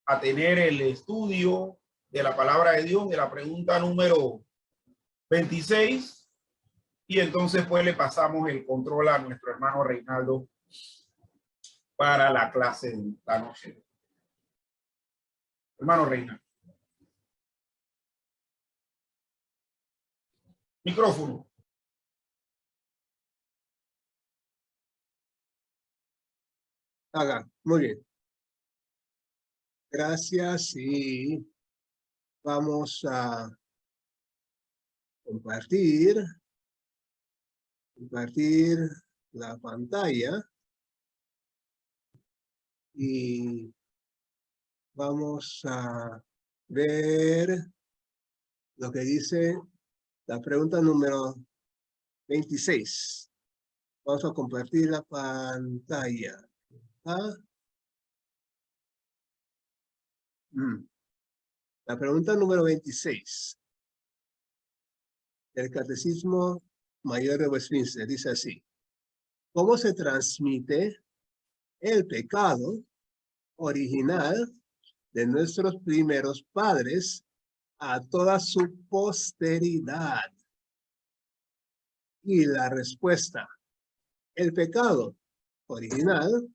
a tener el estudio de la palabra de Dios, de la pregunta número 26. Y entonces pues le pasamos el control a nuestro hermano Reinaldo para la clase de la noche. Hermano Reinaldo. Micrófono. Haga, muy bien. Gracias y vamos a compartir la pantalla y vamos a ver lo que dice la pregunta número 26. Vamos a compartir la pantalla. La pregunta número 26 del Catecismo Mayor de Westminster dice así: ¿cómo se transmite el pecado original de nuestros primeros padres a toda su posteridad? Y la respuesta: el pecado original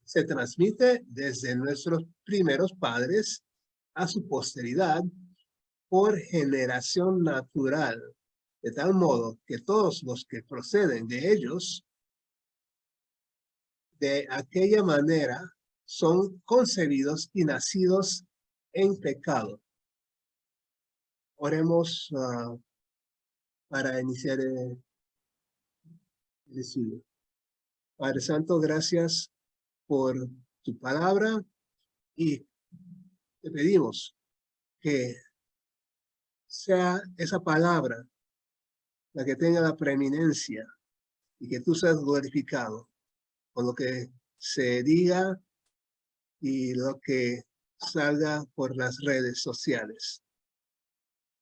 se transmite desde nuestros primeros padres a su posteridad por generación natural, de tal modo que todos los que proceden de ellos, de aquella manera, son concebidos y nacidos en pecado. Oremos para iniciar el estudio. Padre Santo, gracias por tu palabra y te pedimos que sea esa palabra la que tenga la preeminencia y que tú seas glorificado con lo que se diga y lo que salga por las redes sociales.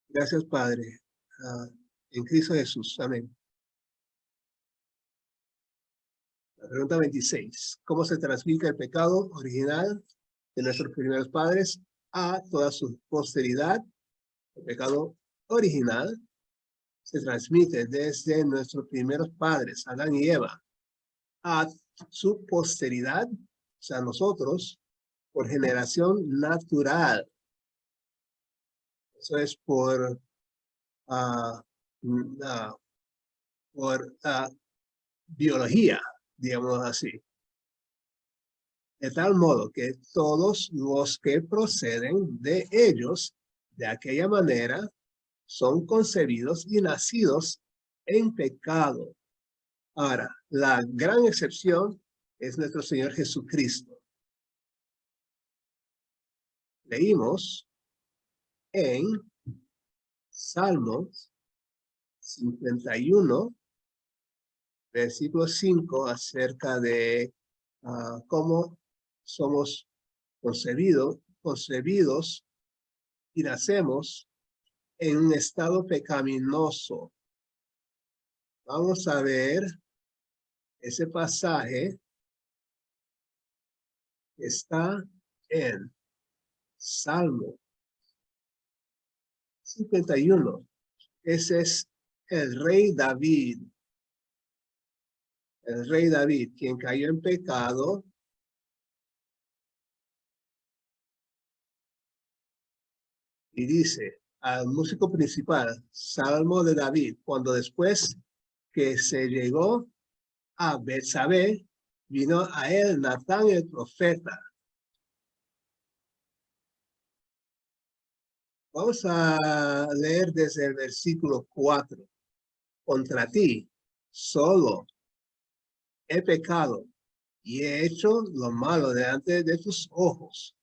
Gracias, Padre. En Cristo Jesús. Amén. La pregunta 26. ¿Cómo se transmite el pecado original de nuestros primeros padres a toda su posteridad? El pecado original se transmite desde nuestros primeros padres, Adán y Eva, a su posteridad, o sea, nosotros, por generación natural. Eso es por biología, digamos así. De tal modo que todos los que proceden de ellos, de aquella manera, son concebidos y nacidos en pecado. Ahora, la gran excepción es nuestro Señor Jesucristo. Leímos en Salmos 51, versículo 5, acerca de cómo somos concebidos y nacemos en un estado pecaminoso. Vamos a ver ese pasaje. Está en Salmo 51. Ese es el rey David. El rey David, quien cayó en pecado. Y dice al músico principal, Salmo de David, cuando después que se llegó a Betsabé, vino a él Natán el profeta. Vamos a leer desde el versículo 4. Contra ti solo he pecado y he hecho lo malo delante de tus ojos,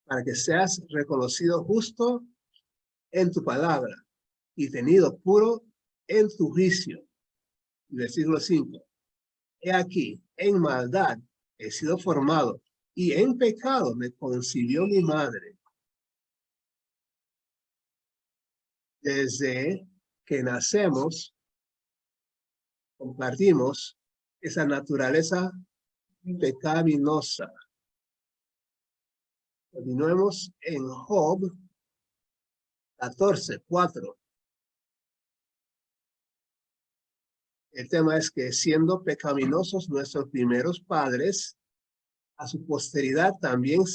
para que seas reconocido justo en tu palabra y tenido puro en tu juicio. Versículo 5. He aquí, en maldad he sido formado y en pecado me concibió mi madre. Desde que nacemos, compartimos esa naturaleza pecaminosa. Continuemos en Job 14:4. El tema es que siendo pecaminosos nuestros primeros padres, a su posteridad también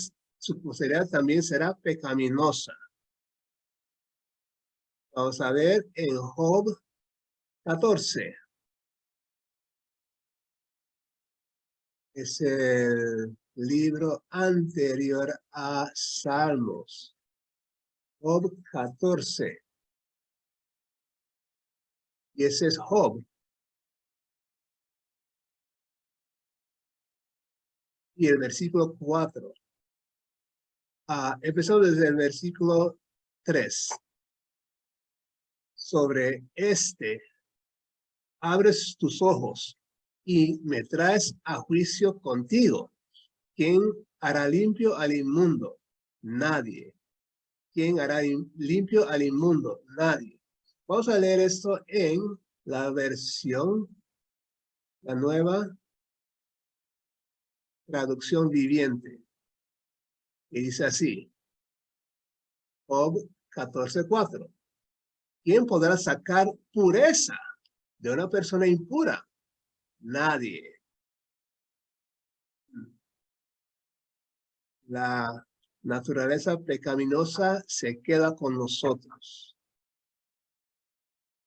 será pecaminosa. Vamos a ver en Job 14. Es el libro anterior a Salmos. Job 14. Y ese es Job. Y el versículo 4. Empezó desde el versículo 3. Sobre abres tus ojos y me traes a juicio contigo. ¿Quién hará limpio al inmundo? Nadie. ¿Quién hará limpio al inmundo? Nadie. Vamos a leer esto en la versión, la nueva traducción viviente. Y dice así, Job 14:4. ¿Quién podrá sacar pureza de una persona impura? Nadie. La naturaleza pecaminosa se queda con nosotros.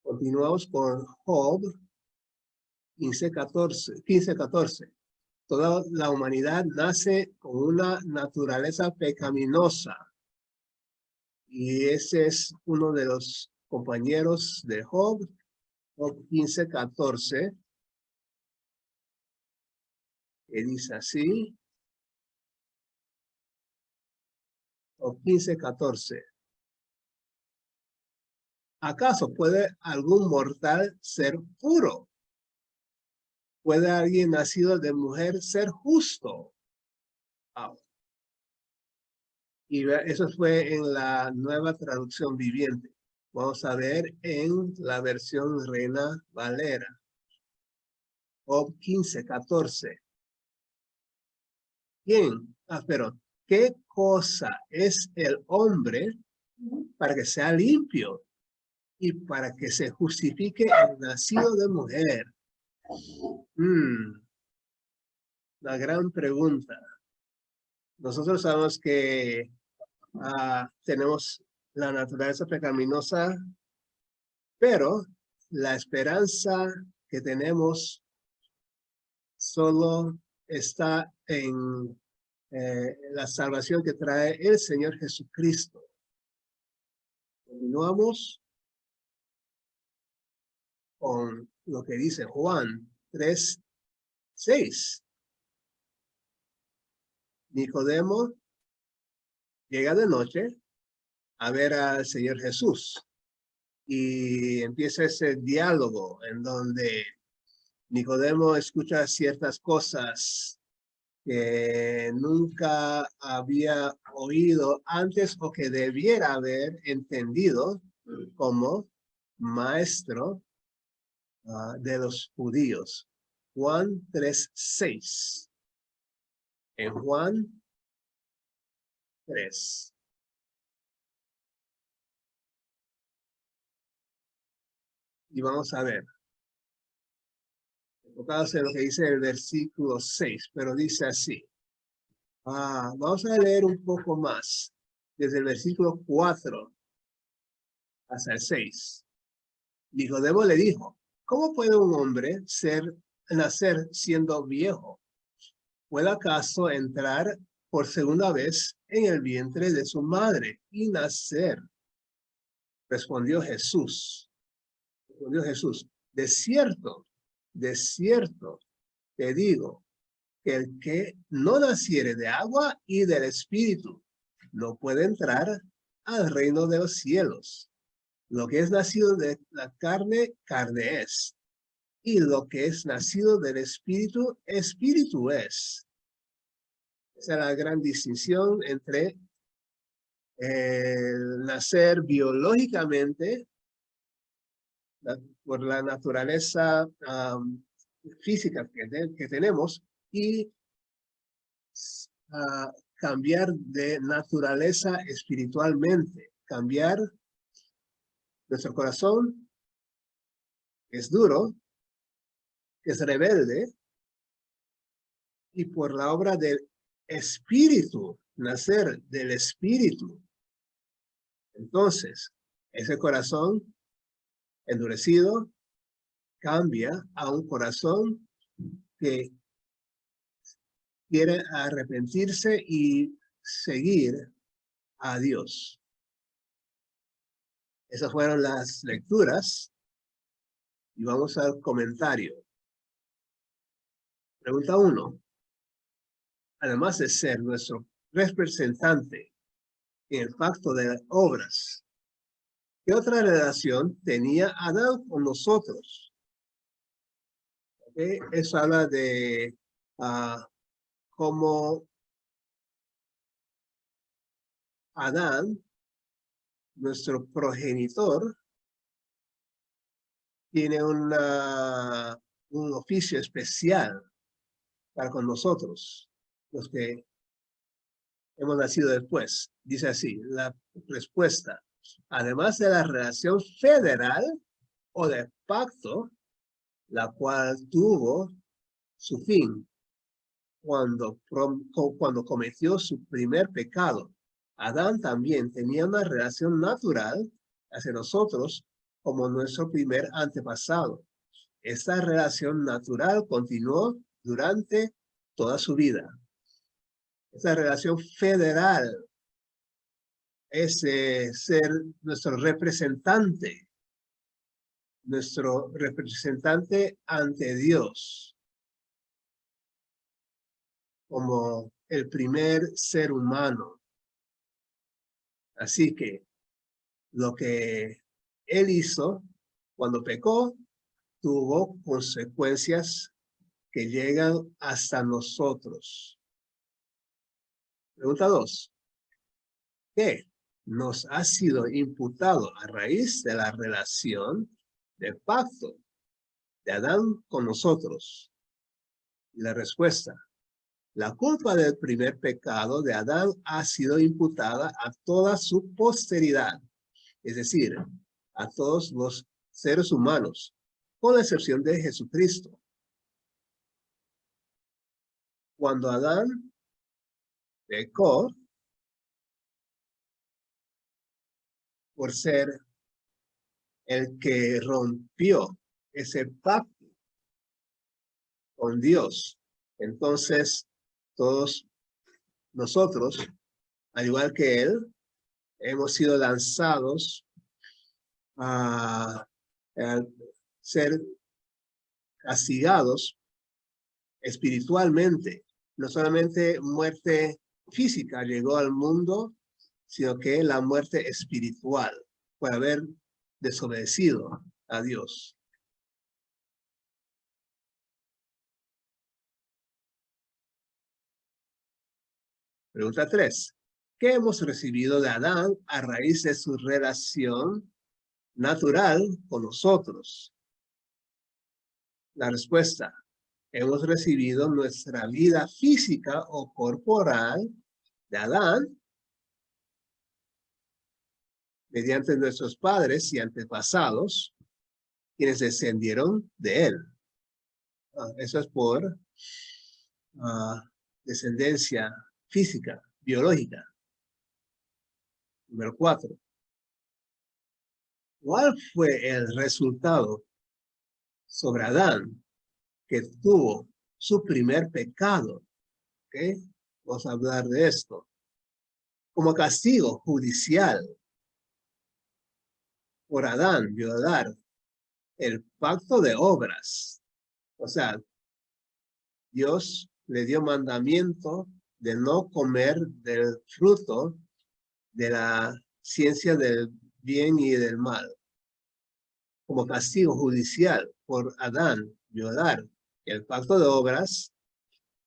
Continuamos con Job 15:14. Toda la humanidad nace con una naturaleza pecaminosa. Y ese es uno de los compañeros de Job, Job 15:14, que dice así, Job 15:14. ¿Acaso puede algún mortal ser puro? ¿Puede alguien nacido de mujer ser justo? Y eso fue en la nueva traducción viviente. Vamos a ver en la versión Reina Valera. Job 15:14. ¿Qué cosa es el hombre para que sea limpio y para que se justifique el nacido de mujer? La gran pregunta. Nosotros sabemos que tenemos la naturaleza pecaminosa, pero la esperanza que tenemos solo está en la salvación que trae el Señor Jesucristo. Continuamos con lo que dice Juan 3:6. Nicodemo llega de noche a ver al Señor Jesús y empieza ese diálogo en donde Nicodemo escucha ciertas cosas que nunca había oído antes o que debiera haber entendido como maestro de los judíos. Juan 3:6. En Juan 3. Y vamos a ver. Enfocados en lo que dice el versículo 6, pero dice así. Vamos a leer un poco más, desde el versículo 4 hasta el 6. Nicodemo le dijo, ¿cómo puede un hombre nacer siendo viejo? ¿Puede acaso entrar por segunda vez en el vientre de su madre y nacer? Respondió Jesús, de cierto, te digo, que el que no naciere de agua y del Espíritu no puede entrar al reino de los cielos. Lo que es nacido de la carne, carne es. Y lo que es nacido del Espíritu, Espíritu es. Esa es la gran distinción entre el nacer biológicamente por la naturaleza física que tenemos y cambiar de naturaleza espiritualmente, cambiar nuestro corazón, que es duro, que es rebelde, y por la obra del Espíritu, nacer del Espíritu. Entonces, ese corazón endurecido cambia a un corazón que quiere arrepentirse y seguir a Dios. Esas fueron las lecturas y vamos al comentario. Pregunta 1. Además de ser nuestro representante en el pacto de obras, ¿qué otra relación tenía Adán con nosotros? ¿Okay? Eso habla de cómo Adán, nuestro progenitor, tiene un oficio especial para con nosotros, los que hemos nacido después. Dice así, la respuesta: además de la relación federal o de pacto, la cual tuvo su fin cuando cometió su primer pecado, Adán también tenía una relación natural hacia nosotros como nuestro primer antepasado. Esta relación natural continuó durante toda su vida. Esta relación federal es ser nuestro representante ante Dios, como el primer ser humano. Así que lo que él hizo cuando pecó tuvo consecuencias que llegan hasta nosotros. Pregunta 2. ¿Qué nos ha sido imputado a raíz de la relación de pacto de Adán con nosotros? Y la respuesta: la culpa del primer pecado de Adán ha sido imputada a toda su posteridad, es decir, a todos los seres humanos, con la excepción de Jesucristo. Cuando Adán pecó, por ser el que rompió ese pacto con Dios, entonces todos nosotros, al igual que él, hemos sido lanzados a ser castigados espiritualmente. No solamente muerte física llegó al mundo, sino que la muerte espiritual por haber desobedecido a Dios. Pregunta 3. ¿Qué hemos recibido de Adán a raíz de su relación natural con nosotros? La respuesta: hemos recibido nuestra vida física o corporal de Adán mediante nuestros padres y antepasados, quienes descendieron de él. Eso es por descendencia física, biológica. Número 4. ¿Cuál fue el resultado sobre Adán que tuvo su primer pecado? ¿Okay? Vamos a hablar de esto. Como castigo judicial por Adán violar el pacto de obras. O sea, Dios le dio mandamiento de no comer del fruto de la ciencia del bien y del mal. Como castigo judicial por Adán violar el pacto de obras,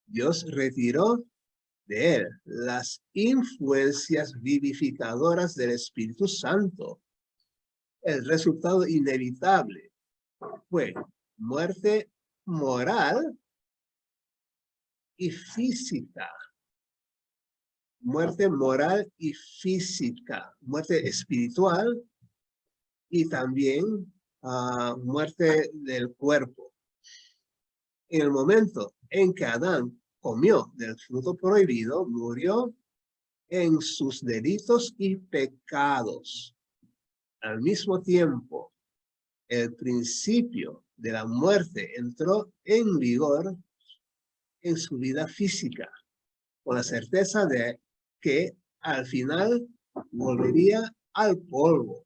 Dios retiró de él las influencias vivificadoras del Espíritu Santo. El resultado inevitable fue muerte moral y física. muerte moral y física, muerte espiritual y también muerte del cuerpo. En el momento en que Adán comió del fruto prohibido, murió en sus delitos y pecados. Al mismo tiempo, el principio de la muerte entró en vigor en su vida física, con la certeza de que al final volvería al polvo.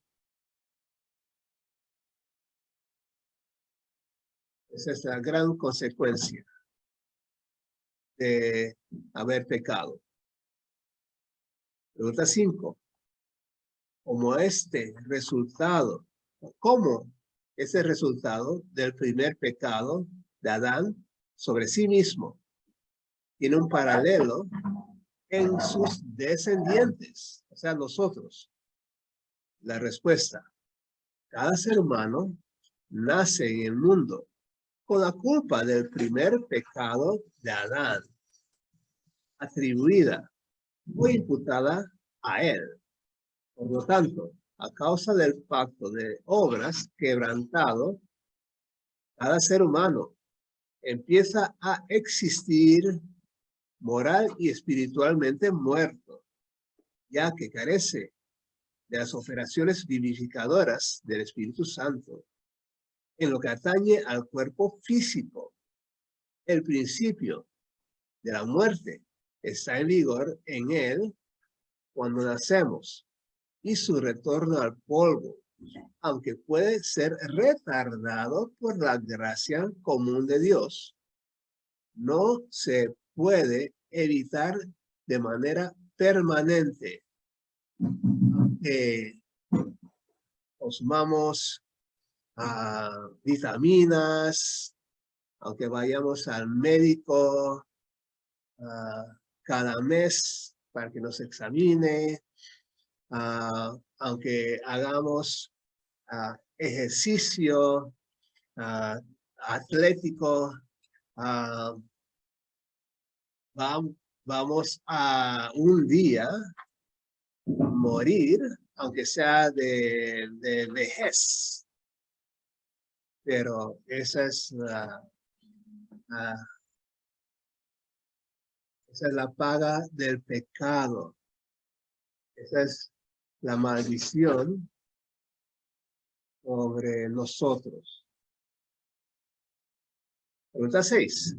Esa es la gran consecuencia de haber pecado. Pregunta 5. ¿Cómo ese resultado del primer pecado de Adán sobre sí mismo tiene un paralelo en sus descendientes, o sea, nosotros? La respuesta: cada ser humano nace en el mundo con la culpa del primer pecado de Adán, atribuida o imputada a él. Por lo tanto, a causa del pacto de obras quebrantado, cada ser humano empieza a existir moral y espiritualmente muerto, ya que carece de las operaciones vivificadoras del Espíritu Santo. En lo que atañe al cuerpo físico, el principio de la muerte está en vigor en él cuando nacemos, y su retorno al polvo, aunque puede ser retardado por la gracia común de Dios, no se puede evitar de manera permanente. Consumamos vitaminas, aunque vayamos al médico cada mes para que nos examine, aunque hagamos ejercicio atlético, vamos a un día morir, aunque sea de vejez. Pero esa es la paga del pecado. Esa es la maldición sobre nosotros. Pregunta 6.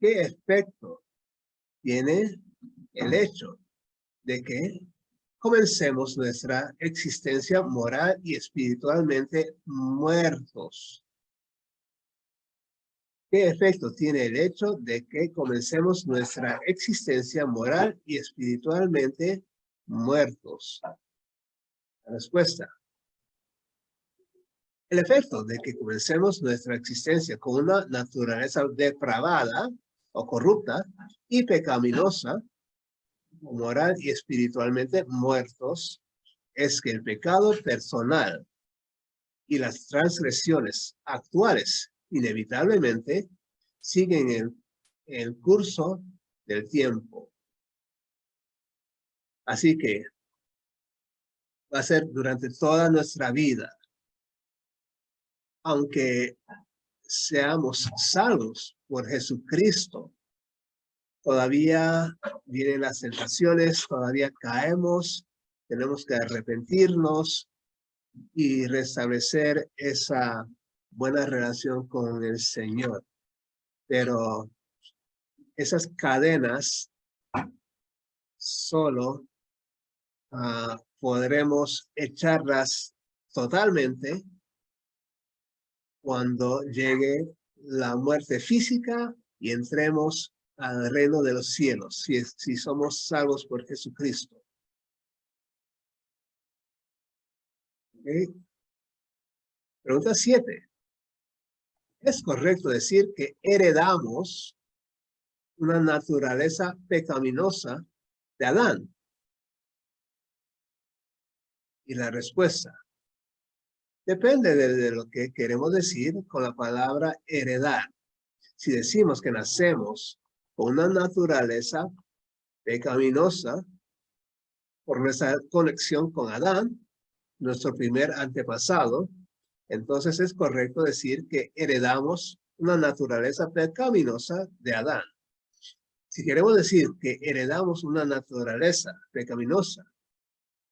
¿Qué efecto tiene el hecho de que comencemos nuestra existencia moral y espiritualmente muertos? ¿Qué efecto tiene el hecho de que comencemos nuestra existencia moral y espiritualmente muertos? La respuesta: el efecto de que comencemos nuestra existencia con una naturaleza depravada o corrupta y pecaminosa, moral y espiritualmente muertos, es que el pecado personal y las transgresiones actuales inevitablemente siguen el curso del tiempo. Así que va a ser durante toda nuestra vida. Aunque seamos salvos por Jesucristo, todavía vienen las tentaciones, todavía caemos, tenemos que arrepentirnos y restablecer esa buena relación con el Señor. Pero esas cadenas solo podremos echarlas totalmente cuando llegue la muerte física y entremos al reino de los cielos, si somos salvos por Jesucristo. ¿Okay? Pregunta 7. ¿Es correcto decir que heredamos una naturaleza pecaminosa de Adán? Y la respuesta: depende de lo que queremos decir con la palabra heredar. Si decimos que nacemos con una naturaleza pecaminosa, por nuestra conexión con Adán, nuestro primer antepasado, entonces es correcto decir que heredamos una naturaleza pecaminosa de Adán. Si queremos decir que heredamos una naturaleza pecaminosa,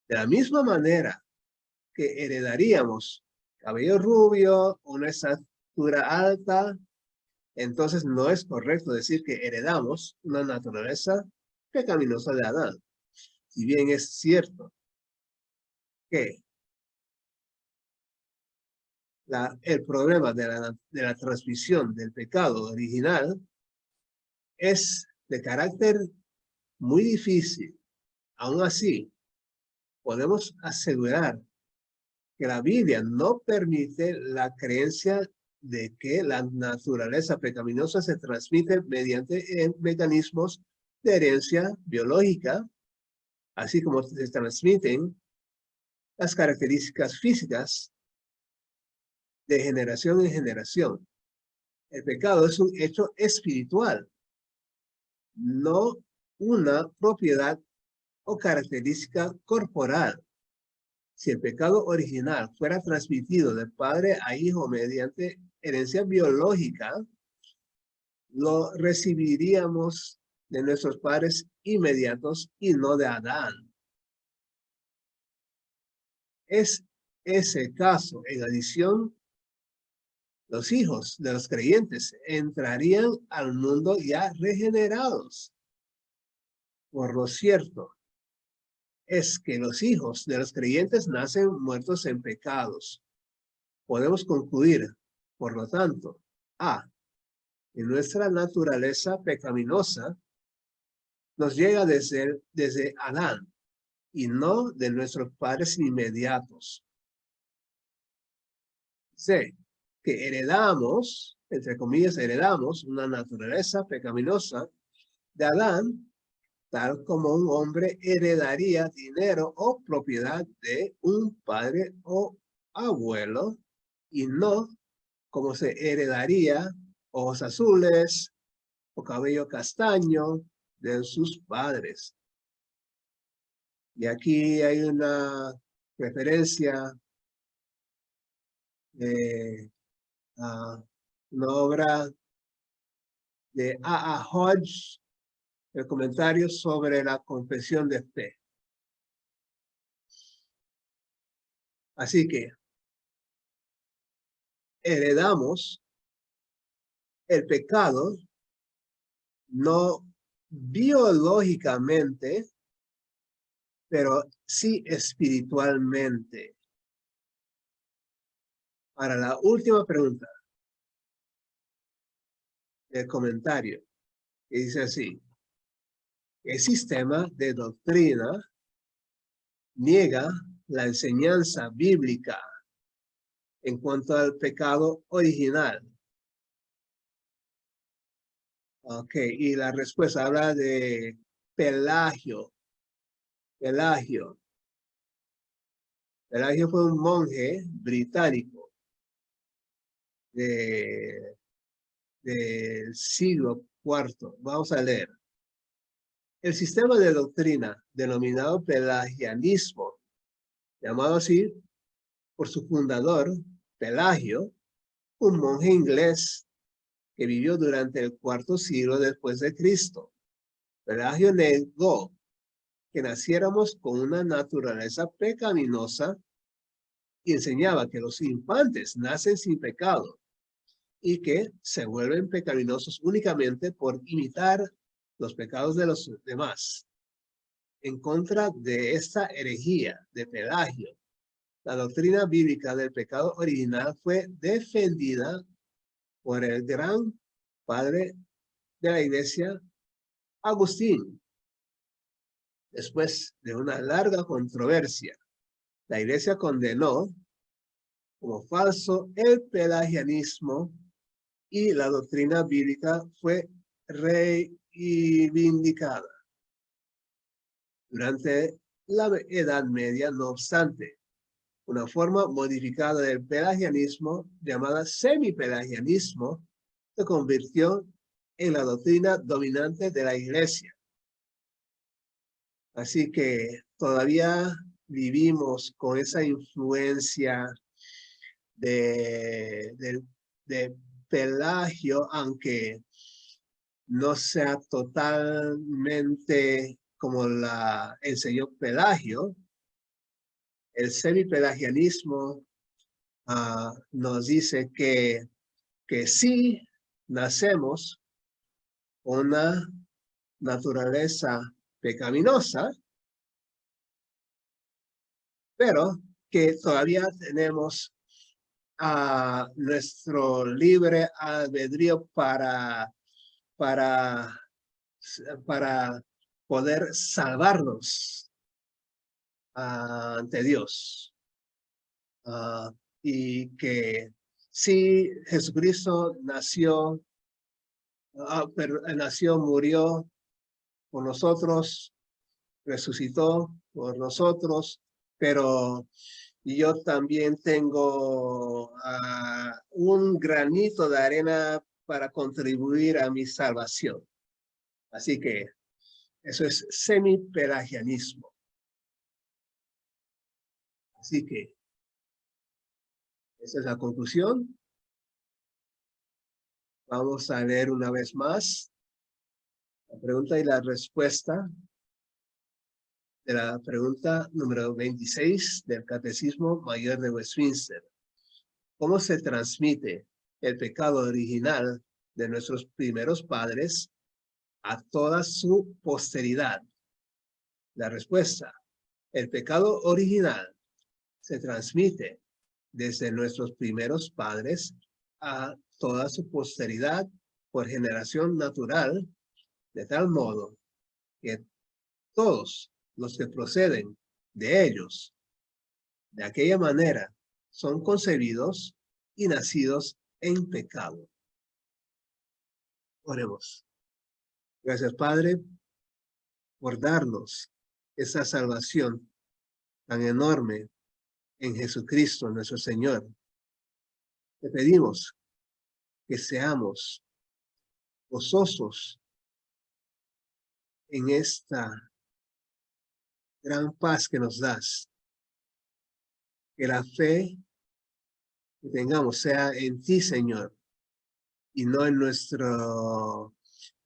de la misma manera que heredaríamos cabello rubio, una estatura alta, entonces no es correcto decir que heredamos una naturaleza pecaminosa de Adán. Si bien es cierto que el problema de la transmisión del pecado original es de carácter muy difícil, aún así podemos asegurar que la Biblia no permite la creencia de que la naturaleza pecaminosa se transmite mediante mecanismos de herencia biológica, así como se transmiten las características físicas de generación en generación. El pecado es un hecho espiritual, no una propiedad o característica corporal. Si el pecado original fuera transmitido de padre a hijo mediante herencia biológica, lo recibiríamos de nuestros padres inmediatos y no de Adán. Es ese caso. En adición, los hijos de los creyentes entrarían al mundo ya regenerados. Por lo cierto, es que los hijos de los creyentes nacen muertos en pecados. Podemos concluir, por lo tanto, que nuestra naturaleza pecaminosa nos llega desde Adán y no de nuestros padres inmediatos. C, que heredamos, entre comillas, heredamos una naturaleza pecaminosa de Adán, tal como un hombre heredaría dinero o propiedad de un padre o abuelo, y no como se heredaría ojos azules o cabello castaño de sus padres. Y aquí hay una referencia de una obra de A. Hodge, el comentario sobre la confesión de fe. Así que heredamos el pecado no biológicamente, pero sí espiritualmente. Para la última pregunta del comentario, que dice así: el sistema de doctrina niega la enseñanza bíblica en cuanto al pecado original. Ok, y la respuesta habla de Pelagio. Pelagio fue un monje británico del siglo IV. Vamos a leer. El sistema de doctrina denominado pelagianismo, llamado así por su fundador, Pelagio, un monje inglés que vivió durante el IV siglo después de Cristo. Pelagio negó que naciéramos con una naturaleza pecaminosa y enseñaba que los infantes nacen sin pecado y que se vuelven pecaminosos únicamente por imitar los pecados de los demás. En contra de esta herejía de Pelagio, la doctrina bíblica del pecado original fue defendida por el gran padre de la iglesia, Agustín. Después de una larga controversia, la iglesia condenó como falso el pelagianismo y la doctrina bíblica fue reivindicada. Durante la Edad Media, no obstante, una forma modificada del pelagianismo, llamada semipelagianismo, se convirtió en la doctrina dominante de la iglesia. Así que todavía vivimos con esa influencia de Pelagio, aunque no sea totalmente como la enseñó Pelagio. El semipelagianismo nos dice que sí nacemos con una naturaleza pecaminosa, pero que todavía tenemos nuestro libre albedrío para poder salvarnos ante Dios. Y que sí, Jesucristo nació, murió por nosotros, resucitó por nosotros, pero yo también tengo un granito de arena para contribuir a mi salvación. Así que eso es semipelagianismo. Así que esa es la conclusión. Vamos a leer una vez más la pregunta y la respuesta de la pregunta número 26 del Catecismo Mayor de Westminster. ¿Cómo se transmite el pecado original de nuestros primeros padres a toda su posteridad? La respuesta: el pecado original se transmite desde nuestros primeros padres a toda su posteridad por generación natural, de tal modo que todos los que proceden de ellos, de aquella manera, son concebidos y nacidos en pecado. Oremos. Gracias, Padre, por darnos esa salvación tan enorme en Jesucristo, nuestro Señor. Te pedimos que seamos gozosos en esta gran paz que nos das. Que la fe que tengamos sea en ti, Señor, y no en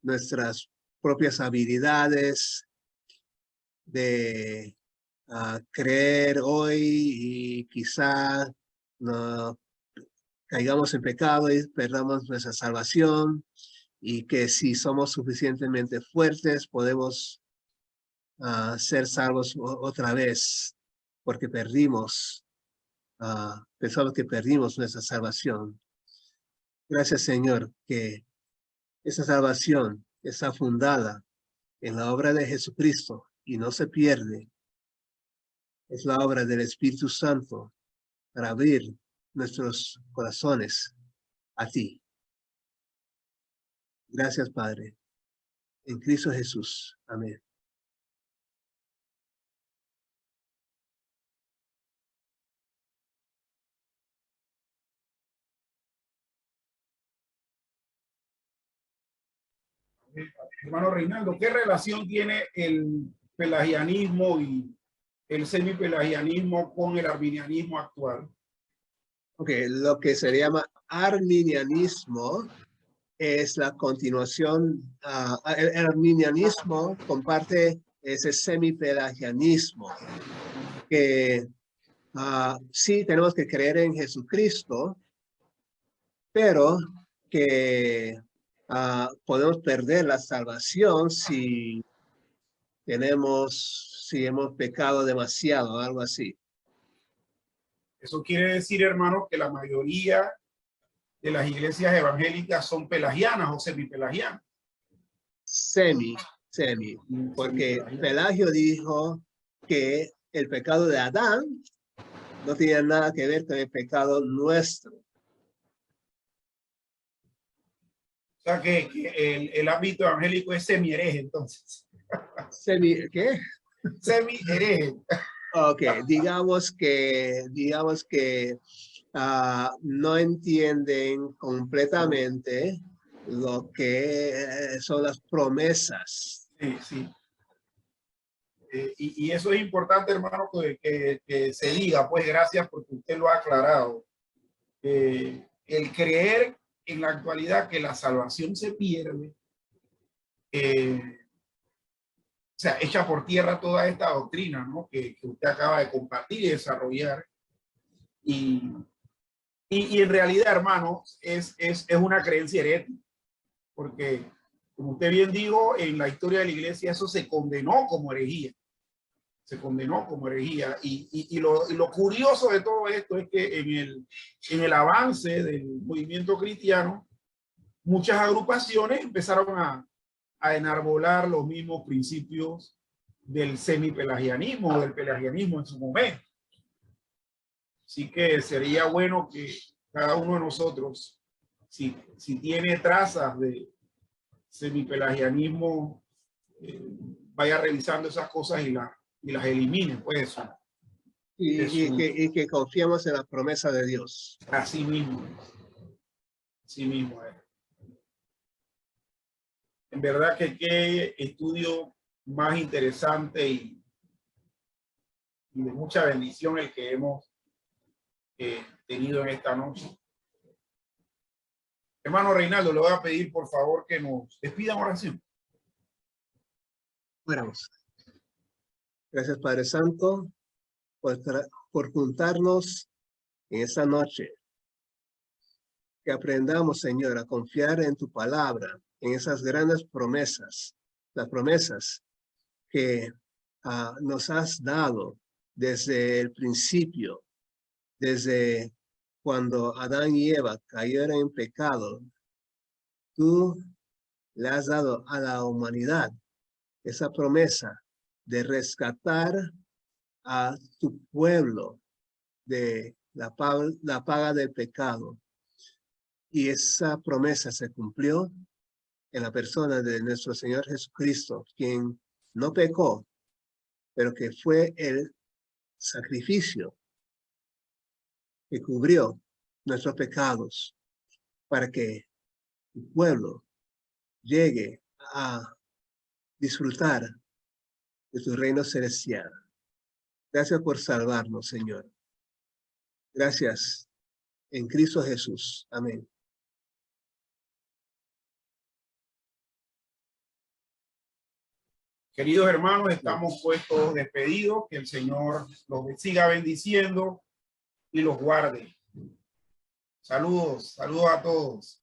nuestras propias habilidades de creer hoy y quizá no caigamos en pecado y perdamos nuestra salvación, y que si somos suficientemente fuertes podemos ser salvos otra vez, porque pensamos que perdimos nuestra salvación. Gracias, Señor, que esa salvación está fundada en la obra de Jesucristo y no se pierde. Es la obra del Espíritu Santo para abrir nuestros corazones a ti. Gracias, Padre. En Cristo Jesús. Amén. Hermano Reinaldo, ¿qué relación tiene el pelagianismo y el semipelagianismo con el arminianismo actual? Ok, lo que se llama arminianismo es la continuación. El arminianismo comparte ese semipelagianismo, que sí tenemos que creer en Jesucristo, pero que podemos perder la salvación si hemos pecado demasiado, algo así. Eso quiere decir, hermano, que la mayoría de las iglesias evangélicas son pelagianas o semipelagianas. Semi, porque Pelagio dijo que el pecado de Adán no tiene nada que ver con el pecado nuestro. O sea que el ámbito evangélico es semi-hereje, entonces. ¿Qué? Semi-hereje. Ok, digamos que no entienden completamente lo que son las promesas. Sí, sí. Y eso es importante, hermano, que se diga, pues gracias porque usted lo ha aclarado. El creer en la actualidad que la salvación se pierde, o sea, echa por tierra toda esta doctrina, ¿no? Que usted acaba de compartir y desarrollar. Y en realidad, hermano, es una creencia herética, porque, como usted bien dijo, en la historia de la iglesia eso se condenó como herejía. Se condenó como herejía. Y lo curioso de todo esto es que en el avance del movimiento cristiano, muchas agrupaciones empezaron a enarbolar los mismos principios del semipelagianismo, del pelagianismo en su momento. Así que sería bueno que cada uno de nosotros, si tiene trazas de semipelagianismo, vaya revisando esas cosas y las elimine, pues. Y que confiemos en la promesa de Dios. Así mismo. Así mismo. En verdad que qué estudio más interesante y de mucha bendición el que hemos tenido en esta noche. Hermano Reinaldo, le voy a pedir por favor que nos despida en oración. Oramos. Gracias, Padre Santo, por juntarnos en esta noche. Que aprendamos, Señor, a confiar en tu palabra, en esas grandes promesas, las promesas que nos has dado desde el principio, desde cuando Adán y Eva cayeron en pecado. Tú le has dado a la humanidad esa promesa de rescatar a tu pueblo de la paga del pecado. Y esa promesa se cumplió en la persona de nuestro Señor Jesucristo, quien no pecó, pero que fue el sacrificio que cubrió nuestros pecados para que el pueblo llegue a disfrutar de tu reino celestial. Gracias por salvarnos, Señor. Gracias en Cristo Jesús. Amén. Queridos hermanos, estamos puestos despedidos. Que el Señor los siga bendiciendo y los guarde. Saludos a todos.